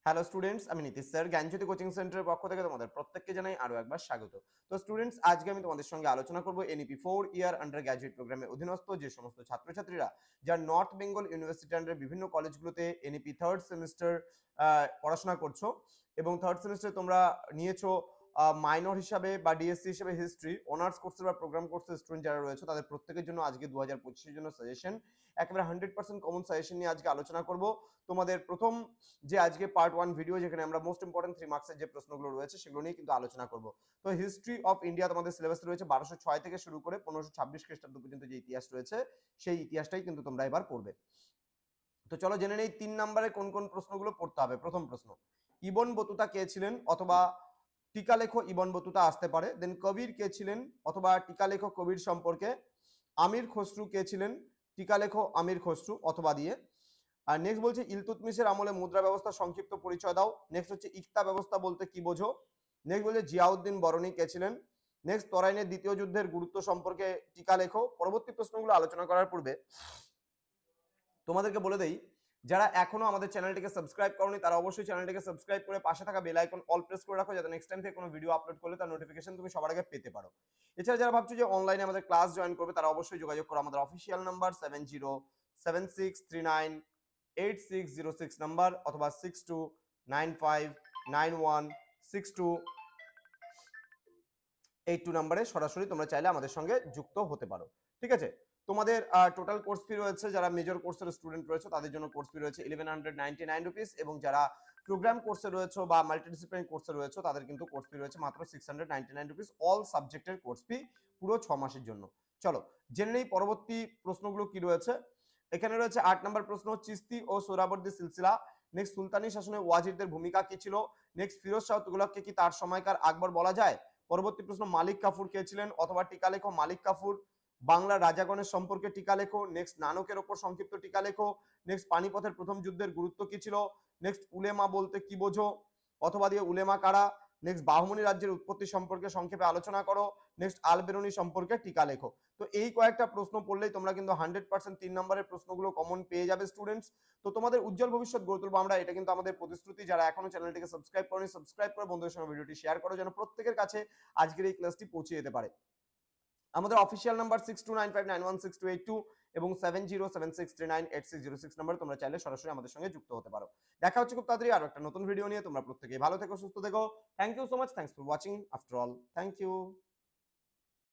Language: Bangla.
হ্যালো স্টুডেন্টস, আমি নীতিশ স্যার জ্ঞানজ্যোতি কোচিং সেন্টারের পক্ষ থেকে তোমাদের প্রত্যেককে জানাই আরো একবার স্বাগত। তো স্টুডেন্টস, আজকে আমি তোমাদের সঙ্গে আলোচনা করব এনইপি 4 ইয়ার আন্ডার গ্র্যাজুয়েট প্রোগ্রামের অধীনস্থ যে সমস্ত ছাত্রছাত্রীরা যারা নর্থ বেঙ্গল ইউনিভার্সিটি আন্ডার বিভিন্ন কলেজগুলোতে এনইপি থার্ড সেমিস্টার পড়াশোনা করছো এবং থার্ড সেমিস্টারে তোমরা নিয়েছো মাইনর হিসাবে বা ডিএসসি হিসাবে হিস্ট্রি, অনার্স কোর্সের বা প্রোগ্রাম কোর্সের স্টুডেন্ট যারা রয়েছে তাদের প্রত্যেকের জন্য আজকে 2025-এর জন্য সাজেশন, একেবারে 100% কমন সাজেশন নিয়ে আজকে আলোচনা করব। তোমাদের প্রথম যে আজকে পার্ট 1 ভিডিও, যেখানে আমরা মোস্ট ইম্পর্টেন্ট 3 মার্কসের যে প্রশ্নগুলো রয়েছে সেগুলো নিয়ে কিন্তু আলোচনা করব। তো হিস্ট্রি অফ ইন্ডিয়া তোমাদের সিলেবাসে রয়েছে 1206 থেকে শুরু করে 1526 খ্রিস্টাব্দ পর্যন্ত যে ইতিহাস রয়েছে সেই ইতিহাসটাই কিন্তু তোমরা এবার পড়বে। তো চলো জেনে নেই 3 নম্বরে কোন কোন প্রশ্নগুলো পড়তে হবে। প্রথম প্রশ্ন, ইবন বতুতা কে ছিলেন? অথবা টিকা লেখো ইবন বতুতা আসতে পারে। দেন কবির কে ছিলেন? অথবা টিকা লেখো কবির সম্পর্কে। আমির খসরু কে ছিলেন? টিকা লেখো আমির খসরু অথবা দিয়ে। আর নেক্সট বলছে ইলতুৎমিশের আমলে মুদ্রা ব্যবস্থা সংক্ষিপ্ত পরিচয় দাও। নেক্সট হচ্ছে ইকতা ব্যবস্থা বলতে কি বোঝো। নেক্সট বলছে জিয়াউদ্দিন বরণী কে ছিলেন। নেক্সট তরাইনের দ্বিতীয় যুদ্ধের গুরুত্ব সম্পর্কে টিকা লেখো। পরবর্তী প্রশ্নগুলো আলোচনা করার পূর্বে তোমাদেরকে বলে দেই, যারা এখনো আমাদের চ্যানেলটিকে সাবস্ক্রাইব করনি তারা অবশ্যই চ্যানেলটিকে সাবস্ক্রাইব করে পাশে থাকা বেল আইকন অল প্রেস করে রাখো, যাতে নেক্সট টাইম থেকে কোনো ভিডিও আপলোড করলে তার নোটিফিকেশন তুমি সবার আগে পেতে পারো। এছাড়া যারা ভাবছো যে অনলাইনে আমাদের ক্লাস জয়েন করবে তারা অবশ্যই যোগাযোগ করো আমাদের অফিসিয়াল নাম্বার 7076398606 নাম্বার অথবা 6295916282 নাম্বারে সরাসরি তোমরা চাইলে আমাদের সঙ্গে যুক্ত হতে পারো। ঠিক আছে, তোমাদের টোটাল কোর্স ফি রয়েছে, যারা মেজর কোর্সের স্টুডেন্ট রয়েছে তাদের জন্য কোর্স ফি রয়েছে 1199 রুপিস, এবং যারা প্রোগ্রাম কোর্সে রয়েছে বা মাল্টিডিসিপ্লিনারি কোর্সে রয়েছে তাদের কিন্তু কোর্স ফি রয়েছে মাত্র 699 রুপিস, অল সাবজেক্টের কোর্স ফি পুরো 6 মাসের জন্য। চলো জেনে নেই পরবর্তী প্রশ্নগুলো কি রয়েছে। এখানে রয়েছে 8 নম্বর প্রশ্ন, চিস্তি ও সোহরাবর্দী সিলসিলা। নেক্সট সুলতানি শাসনে ওয়াজিরদের ভূমিকা কি ছিল। নেক্সট ফিরোজ শাহ তুগলককে কি তার সময়কার আকবর বলা যায়। পরবর্তী প্রশ্ন, মালিক কাফুর কে ছিলেন? অথবা টিকা লেখো মালিক কাফুর। বাংলা রাজাগণের সম্পর্কে টিকা লেখো। নেক্সট নানকের ওপর সংক্ষিপ্ত টিকা লেখো। নেক্সট পানিপথের প্রথম যুদ্ধের গুরুত্ব কি ছিল। নেক্সট উলেমা বলতে কি বোঝো অথবা দিয়ে উলেমা কারা। নেক্সট বাহমনি রাজ্যের উৎপত্তি সম্পর্কে সংক্ষেপে আলোচনা করো। নেক্সট আল বেরুনি সম্পর্কে টিকা লেখো। তো এই কয়েকটা প্রশ্ন পড়লেই তোমরা কিন্তু 100% 3 নম্বরের প্রশ্নগুলো কমন পেয়ে যাবে স্টুডেন্টস। তো তোমাদের উজ্জ্বল ভবিষ্যৎ গড়ে তুলবো আমরা, এটা কিন্তু আমাদের প্রতিশ্রুতি। যারা এখনো চ্যানেলটিকে সাবস্ক্রাইব করনি সাবস্ক্রাইব করে বন্ধুদের সঙ্গে ভিডিওটি শেয়ার করো, যেন প্রত্যেকের কাছে আজকের এই ক্লাসটি পৌঁছে যেতে পারে। আমাদের অফিসিয়াল নাম্বার 6295916282 এবং 7076398606 নাম্বার তোমরা চাইলে সরাসরি আমাদের সঙ্গে যুক্ত হতে পারো। দেখা হচ্ছে খুব তাড়াতাড়ি আরো একটা নতুন ভিডিও নিয়ে। তোমরা প্রত্যেকেই ভালো থেকো, সুস্থ থেকো। Thank you so much, thanks for watching after all, thank you.